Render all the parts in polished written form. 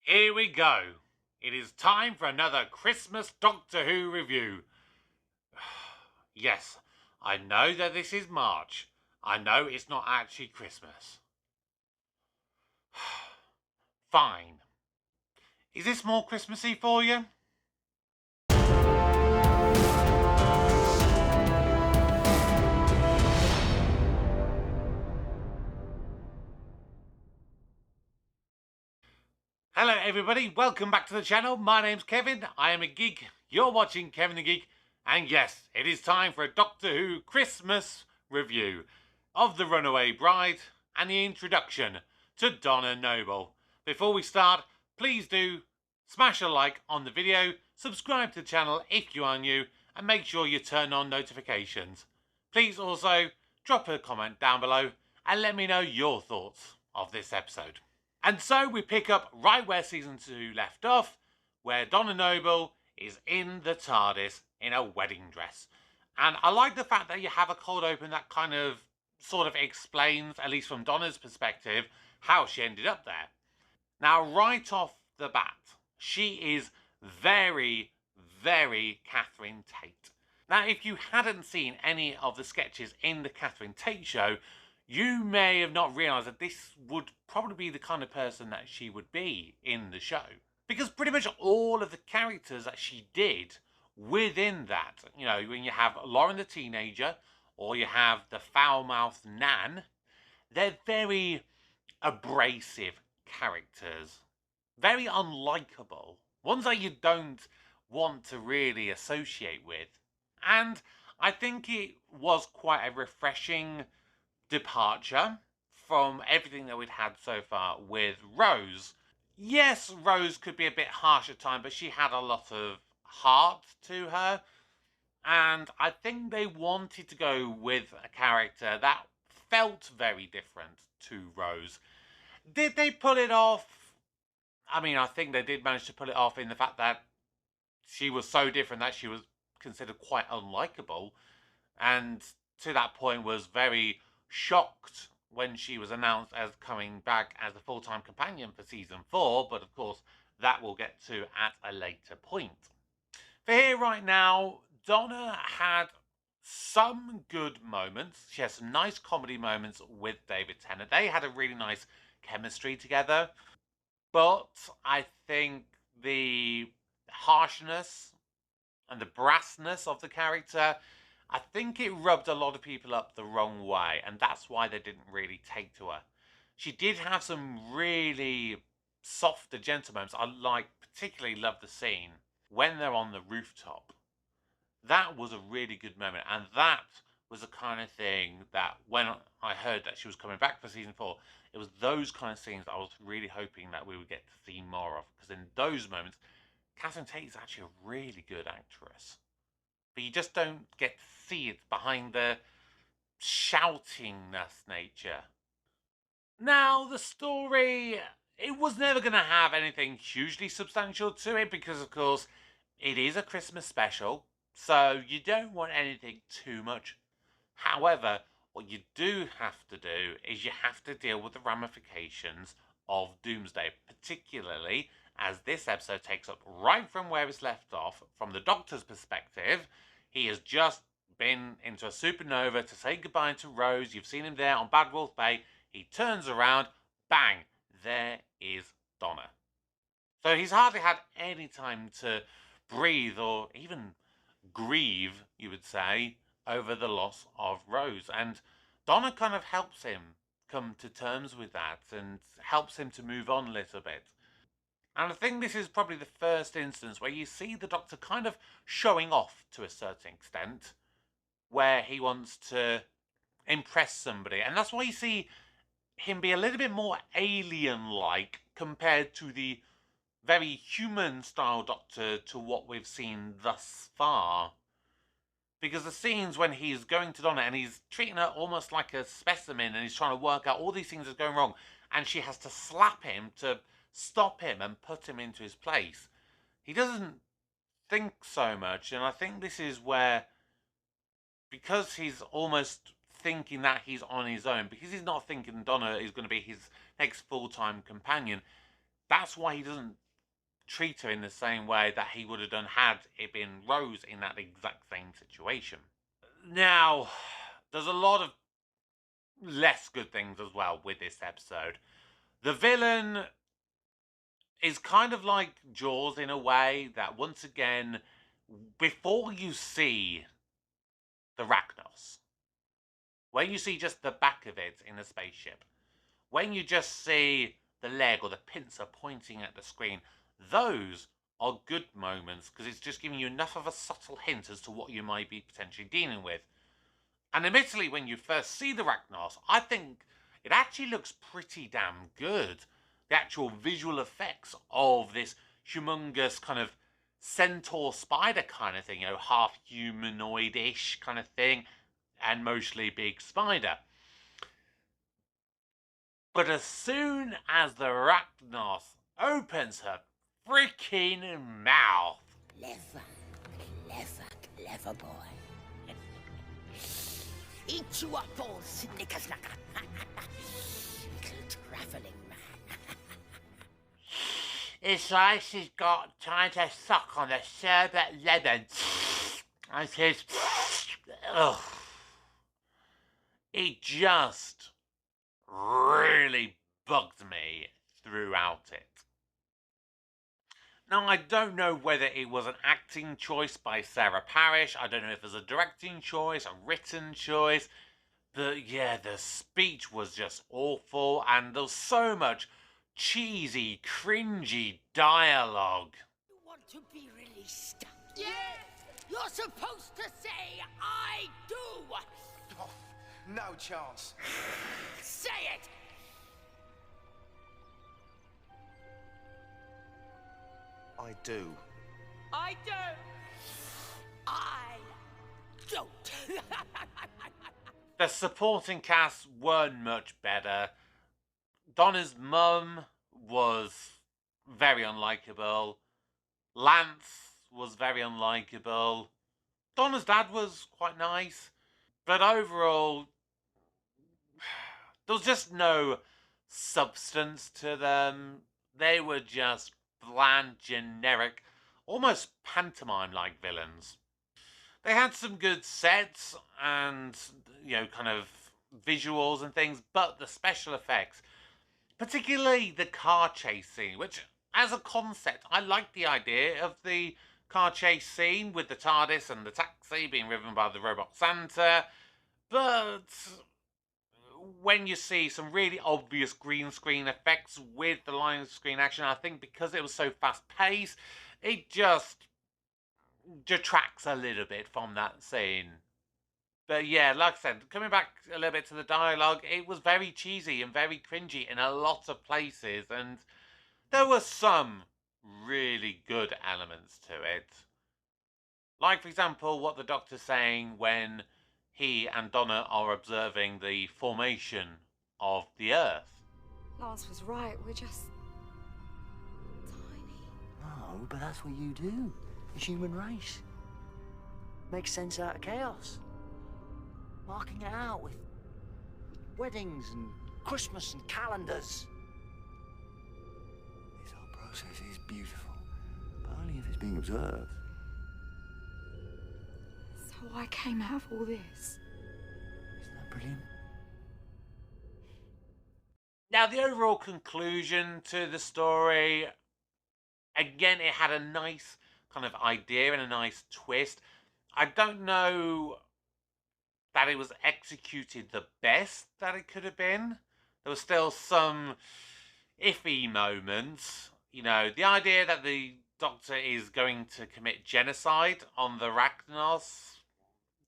Here we go. It is time for another Christmas Doctor Who review. Yes, I know that this is March. I know it's not actually Christmas. Fine. Is this more Christmassy for you? Hello everybody, welcome back to the channel. My name's Kevin, I am a geek. You're watching Kevin the Geek. And yes, it is time for a Doctor Who Christmas review of The Runaway Bride and the introduction to Donna Noble. Before we start, please do smash a like on the video, subscribe to the channel if you are new, and make sure you turn on notifications. Please also drop a comment down below and let me know your thoughts of this episode. And so we pick up right where season 2 left off, where Donna Noble is in the TARDIS in a wedding dress. And I like the fact that you have a cold open that kind of sort of explains, at least from Donna's perspective, how she ended up there. Now, right off the bat, she is very, very Catherine Tate. Now, if you hadn't seen any of the sketches in the Catherine Tate show, you may have not realised that this would probably be the kind of person that she would be in the show. Because pretty much all of the characters that she did within that, you know, when you have Lauren the teenager, or you have the foul-mouthed Nan, they're very abrasive characters. Very unlikable. Ones that you don't want to really associate with. And I think it was quite a refreshing departure from everything that we'd had so far with Rose. Yes, Rose could be a bit harsh at times, but she had a lot of heart to her. And I think they wanted to go with a character that felt very different to Rose. Did they pull it off? I mean, I think they did manage to pull it off in the fact that she was so different that she was considered quite unlikable. And to that point was very shocked when she was announced as coming back as a full-time companion for season 4, but of course that we'll get to at a later point. For here right now, Donna had some good moments. She has some nice comedy moments with David Tennant. They had a really nice chemistry together, but I think the harshness and the brassness of the character, I think it rubbed a lot of people up the wrong way, and that's why they didn't really take to her. She did have some really softer, gentle moments. Particularly love the scene when they're on the rooftop. That was a really good moment, and that was the kind of thing that when I heard that she was coming back for season 4, it was those kind of scenes that I was really hoping that we would get to see more of, because in those moments, Catherine Tate is actually a really good actress. But you just don't get to see it behind the shoutingness nature. Now, the story, it was never going to have anything hugely substantial to it because, of course, it is a Christmas special, so you don't want anything too much. However, what you do have to do is you have to deal with the ramifications of Doomsday, particularly as this episode takes up right from where it's left off. From the Doctor's perspective, he has just been into a supernova to say goodbye to Rose. You've seen him there on Bad Wolf Bay. He turns around, bang, there is Donna. So he's hardly had any time to breathe or even grieve, you would say, over the loss of Rose. And Donna kind of helps him come to terms with that and helps him to move on a little bit. And I think this is probably the first instance where you see the Doctor kind of showing off to a certain extent, where he wants to impress somebody. And that's why you see him be a little bit more alien-like compared to the very human-style Doctor to what we've seen thus far. Because the scenes when he's going to Donna and he's treating her almost like a specimen and he's trying to work out all these things that's going wrong, and she has to slap him to stop him and put him into his place. He doesn't think so much, and I think this is where, because he's almost thinking that he's on his own, because he's not thinking Donna is going to be his next full-time companion, That's why he doesn't treat her in the same way that he would have done had it been Rose in that exact same situation. Now, there's a lot of less good things as well with this episode. The villain is kind of like Jaws in a way that, once again, before you see the Rachnos, when you see just the back of it in a spaceship, when you just see the leg or the pincer pointing at the screen, those are good moments because it's just giving you enough of a subtle hint as to what you might be potentially dealing with. And admittedly, when you first see the Rachnos, I think it actually looks pretty damn good. The actual visual effects of this humongous kind of centaur spider kind of thing, half humanoid-ish kind of thing, and mostly big spider. But as soon as the Rachnos opens her freaking mouth. Clever boy. Eat you up all snickersnacker. Little travelling man. It's like she's got trying to suck on a sherbet lemon. And she's... Ugh. It just really bugged me throughout it. Now, I don't know whether it was an acting choice by Sarah Parish. I don't know if it was a directing choice, a written choice. But yeah, the speech was just awful, and there was so much cheesy, cringy dialogue. You want to be released? Yes! You're supposed to say, I do! Oh, no chance. Say it! I do. I don't. I don't. The supporting cast weren't much better. Donna's mum was very unlikable. Lance was very unlikable. Donna's dad was quite nice. But overall, there was just no substance to them. They were just bland, generic, almost pantomime-like villains. They had some good sets and, kind of visuals and things, but the special effects, particularly the car chase scene, which, as a concept, I like the idea of the car chase scene with the TARDIS and the taxi being driven by the robot Santa, but when you see some really obvious green screen effects with the line screen action, I think because it was so fast-paced, it just detracts a little bit from that scene. But yeah, like I said, coming back a little bit to the dialogue, it was very cheesy and very cringy in a lot of places, and there were some really good elements to it. Like, for example, what the Doctor's saying when he and Donna are observing the formation of the Earth. Lance was right, we're just... tiny. No, but that's what you do. The human race. Make sense out of chaos. Marking it out with weddings and Christmas and calendars. This whole process is beautiful, but only if it's being observed. So I came out of all this. Isn't that brilliant? Now, the overall conclusion to the story, again, it had a nice kind of idea and a nice twist. I don't know that it was executed the best that it could have been. There were still some iffy moments. The idea that the Doctor is going to commit genocide on the Rachnos.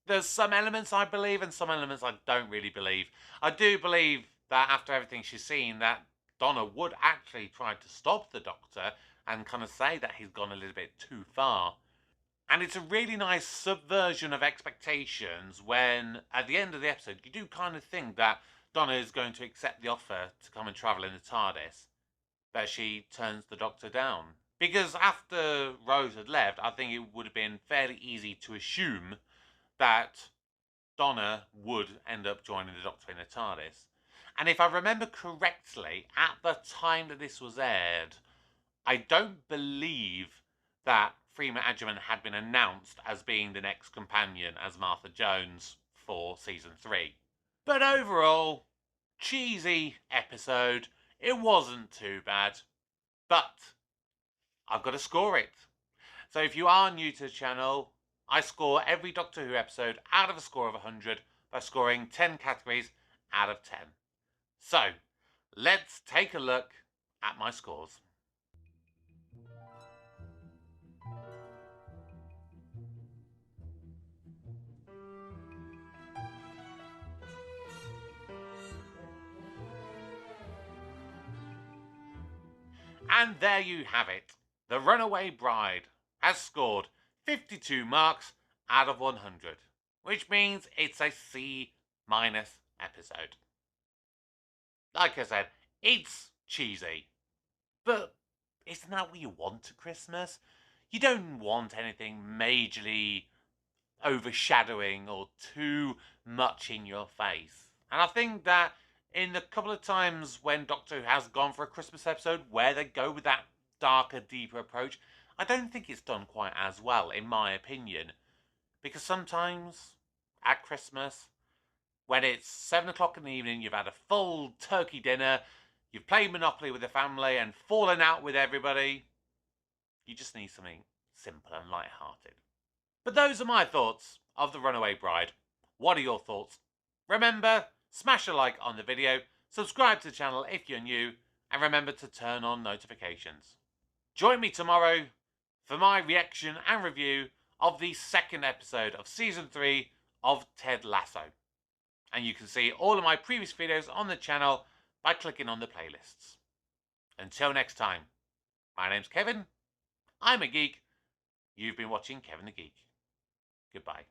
There's some elements I believe and some elements I don't really believe. I do believe that after everything she's seen, that Donna would actually try to stop the Doctor and kind of say that he's gone a little bit too far. And it's a really nice subversion of expectations when, at the end of the episode, you do kind of think that Donna is going to accept the offer to come and travel in the TARDIS, but she turns the Doctor down. Because after Rose had left, I think it would have been fairly easy to assume that Donna would end up joining the Doctor in the TARDIS. And if I remember correctly, at the time that this was aired, I don't believe that Freema Agyeman had been announced as being the next companion as Martha Jones for season 3. But overall, cheesy episode. It wasn't too bad. But I've got to score it. So if you are new to the channel, I score every Doctor Who episode out of a score of 100 by scoring 10 categories out of 10. So, let's take a look at my scores. And there you have it. The Runaway Bride has scored 52 marks out of 100, which means it's a C- episode. Like I said, it's cheesy, but isn't that what you want at Christmas? You don't want anything majorly overshadowing or too much in your face. And I think that in the couple of times when Doctor Who has gone for a Christmas episode where they go with that darker, deeper approach, I don't think it's done quite as well, in my opinion. Because sometimes, at Christmas, when it's 7 o'clock in the evening, you've had a full turkey dinner, you've played Monopoly with the family and fallen out with everybody, you just need something simple and light-hearted. But those are my thoughts of The Runaway Bride. What are your thoughts? Remember, smash a like on the video, subscribe to the channel if you're new, and remember to turn on notifications. Join me tomorrow for my reaction and review of the second episode of Season 3 of Ted Lasso. And you can see all of my previous videos on the channel by clicking on the playlists. Until next time, my name's Kevin, I'm a geek, you've been watching Kevin the Geek. Goodbye.